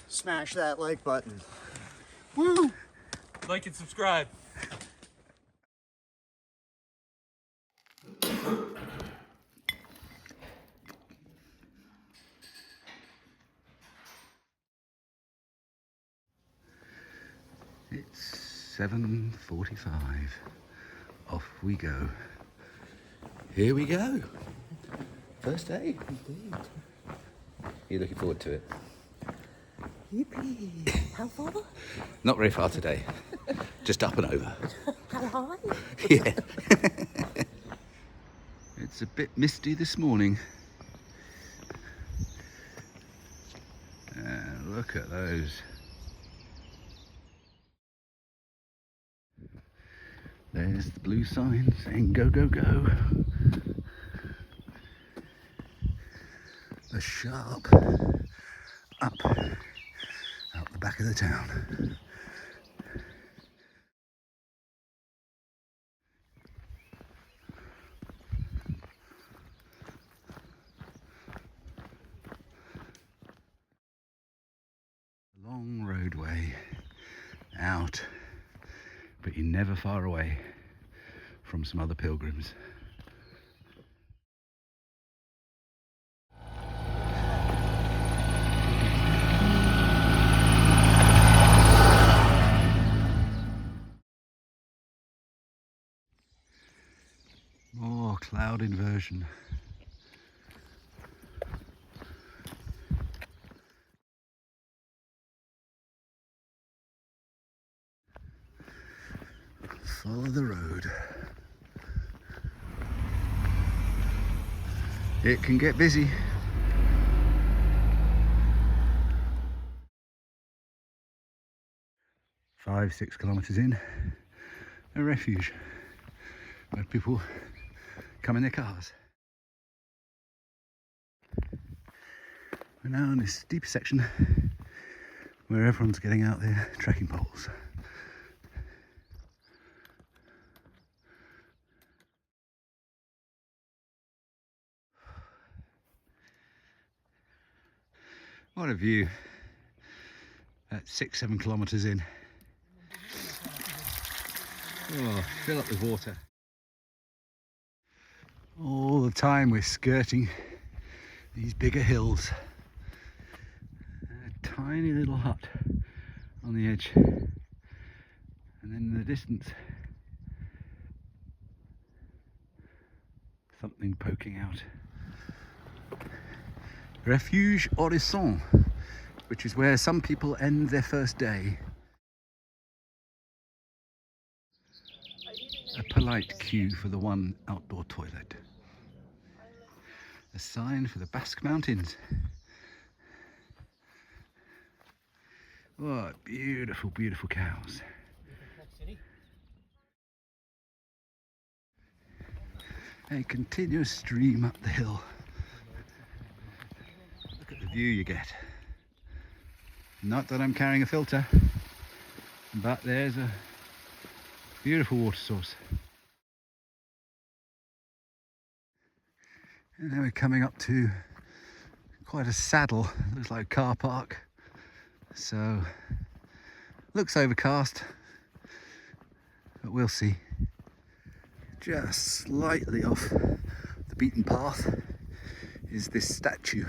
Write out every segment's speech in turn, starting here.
smash that like button. Woo! Like and subscribe. It's 7:45. Off we go. Here we go. First day. Indeed. You looking forward to it? Yippee! How far? Not very far today. Just up and over. How high? Yeah. It's a bit misty this morning. Look at those. There's the blue sign saying go, go, go. The sharp up out the back of the town. Long roadway out, but you're never far away from some other pilgrims. More cloud inversion. Follow the road. It can get busy. Five, 6 kilometers in, a refuge where people come in their cars. We're now in this deeper section where everyone's getting out their trekking poles. What a view at 6, 7 kilometers in. Oh, fill up with water. All the time we're skirting these bigger hills. A tiny little hut on the edge. And then in the distance, something poking out. Refuge Horizon, which is where some people end their first day. A polite queue for the one outdoor toilet. A sign for the Basque Mountains. What beautiful, beautiful cows. A continuous stream up the hill. Look at the view you get. Not that I'm carrying a filter, but there's a beautiful water source. And then we're coming up to quite a saddle. Looks like a car park. So, looks overcast, but we'll see. Just slightly off the beaten path is this statue.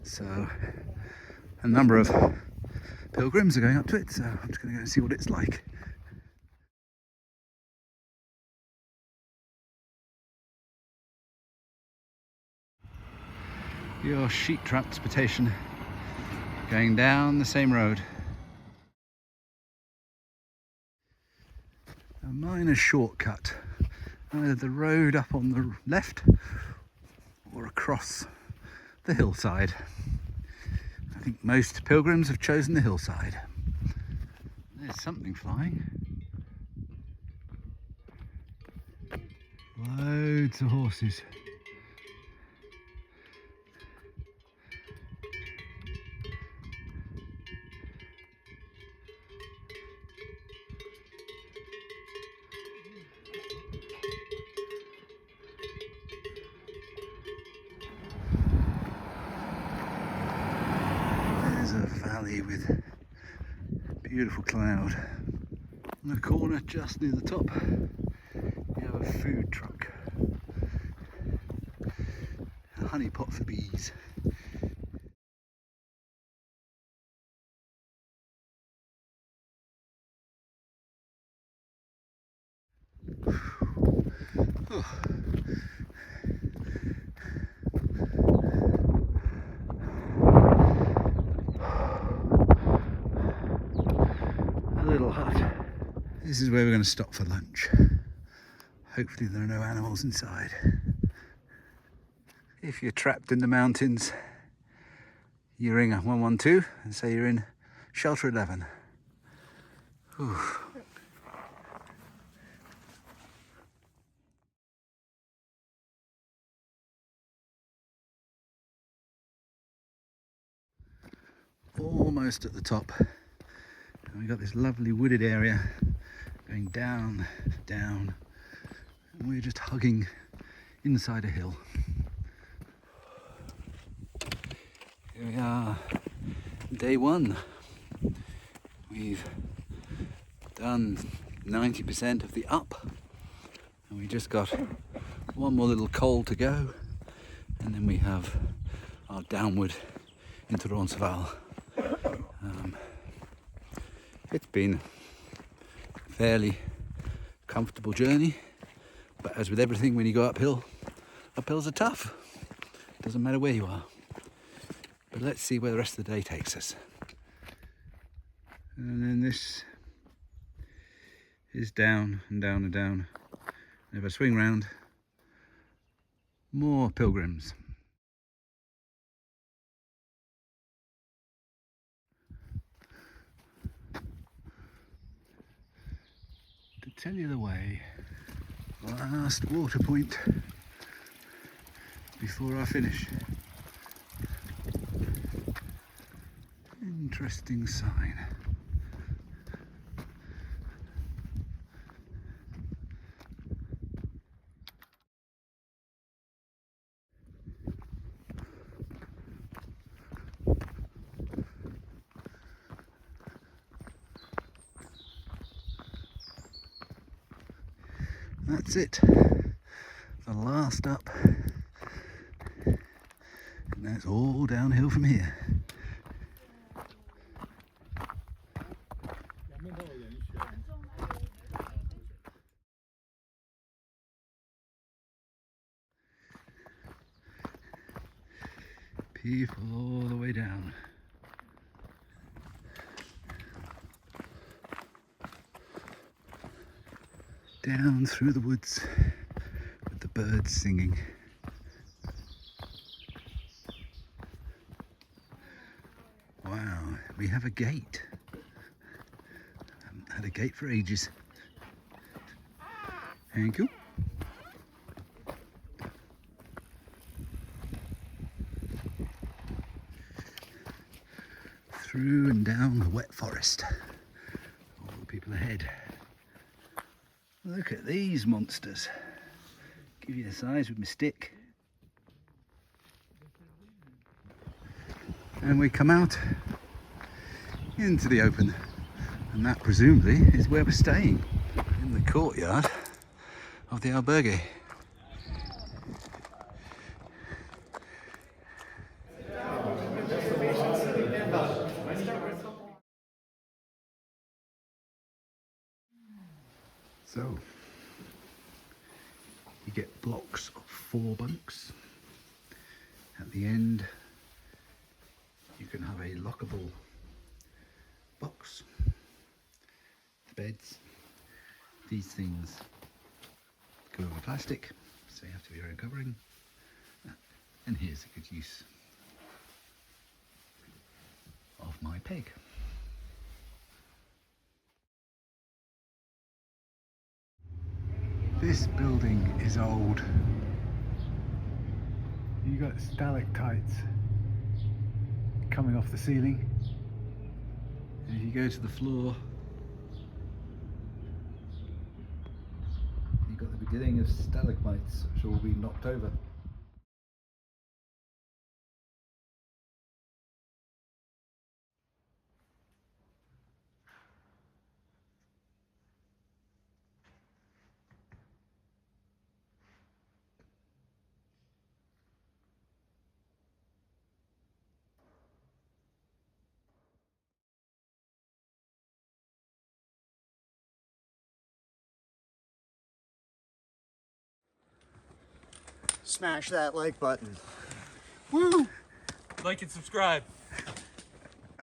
So, a number of pilgrims are going up to it, so I'm just going to go and see what it's like. Your sheep transportation going down the same road. A minor shortcut, either the road up on the left or across the hillside. I think most pilgrims have chosen the hillside. There's something flying. Loads of horses. valley with beautiful cloud. In the corner just near the top we have a food truck, a honey pot for bees. Oh. A little hut. This is where we're going to stop for lunch. Hopefully there are no animals inside. If you're trapped in the mountains, you ring 112 and say you're in shelter 11. Whew. Almost at the top, and we've got this lovely wooded area going down, down, and we're just hugging inside a hill. Here we are, day one. We've done 90% of the up, and we just got one more little col to go, and then we have our downward into Roncesvalles. It's been a fairly comfortable journey, but as with everything when you go uphill, uphills are tough. Doesn't matter where you are. But let's see where the rest of the day takes us. And then this is down and down and down. And if I swing round, more pilgrims. To tell you the way, last water point before I finish. Interesting sign. That's it, the last up, and that's all downhill from here. People all the way down. Down through the woods with the birds singing. Wow, we have a gate. Haven't had a gate for ages. Thank you. Through and down the wet forest. All the people ahead. Look at these monsters. Give you the size with my stick. And we come out into the open, and that presumably is where we're staying, in the courtyard of the albergue. So, you get blocks of 4 bunks. At the end, you can have a lockable box. The beds, these things go over plastic, so you have to be your own covering. And here's a good use of my peg. This building is old. You got stalactites coming off the ceiling. And if you go to the floor, you've got the beginning of stalagmites, which have all been knocked over. Smash that like button. Woo! Like and subscribe.